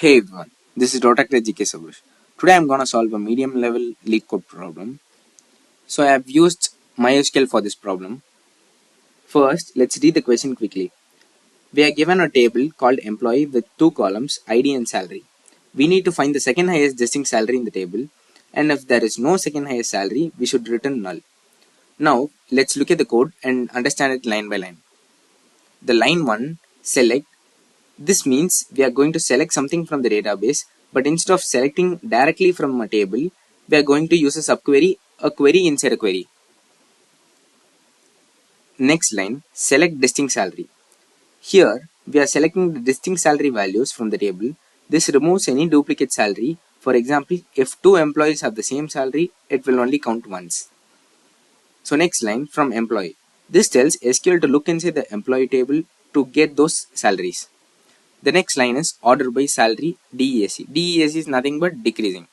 Hey everyone, this is Rotaract GK Sabush. Today I'm gonna solve a medium level LeetCode problem. So I have used MySQL for this problem. First, let's read the question quickly. We are given a table called employee with two columns, ID and salary. We need to find the second highest distinct salary in the table, and if there is no second highest salary, we should return null. Now, let's look at the code and understand it line by line. The line 1, select. This means we are going to select something from the database, but instead of selecting directly from a table, we are going to use a subquery, a query inside a query. Next line, select distinct salary. Here, we are selecting the distinct salary values from the table. This removes any duplicate salary. For example, if two employees have the same salary, it will only count once. So next line, from employee. This tells SQL to look inside the employee table to get those salaries. The next line is order by salary DEAC. DEAC is nothing but decreasing.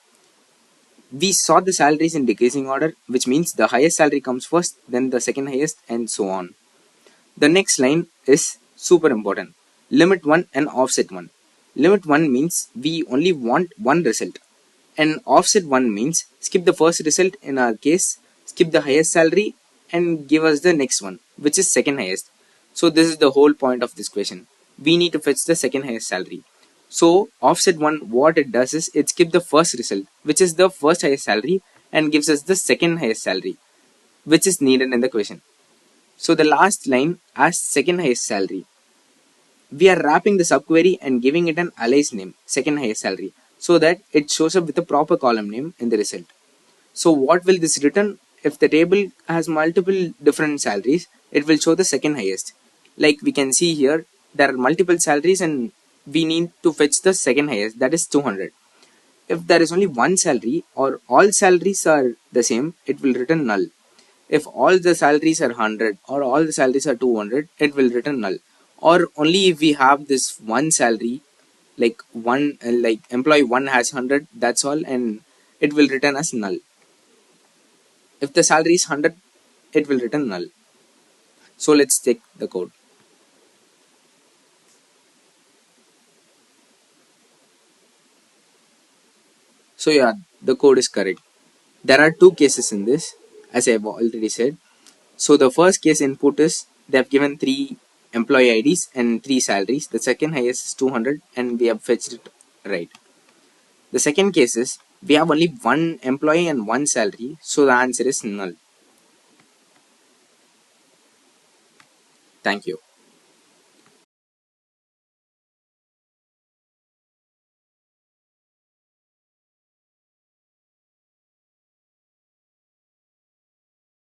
We sort the salaries in decreasing order, which means the highest salary comes first, then the second highest, and so on. The next line is super important. Limit 1 and offset 1. Limit 1 means we only want one result, and offset 1 means skip the first result, in our case, skip the highest salary and give us the next one, which is second highest. So this is the whole point of this question. We need to fetch the second highest salary. So offset 1, what it does is it skips the first result, which is the first highest salary, and gives us the second highest salary, which is needed in the question. So the last line as second highest salary. We are wrapping the subquery and giving it an alias name, second highest salary, so that it shows up with a proper column name in the result. So what will this return? If the table has multiple different salaries, it will show the second highest. Like we can see here, there are multiple salaries and we need to fetch the second highest, that is 200. If there is only one salary or all salaries are the same, it will return null. If all the salaries are 100 or all the salaries are 200, it will return null. Or only if we have this one salary, like employee 1 has 100, that's all, and it will return as null. If the salary is 100, it will return null. So let's check the code. So yeah, the code is correct. There are two cases in this, as I have already said. So the first case input is they have given 3 employee IDs and 3 salaries. The second highest is 200 and we have fetched it right. The second case is we have only one employee and one salary, so the answer is null. Thank you.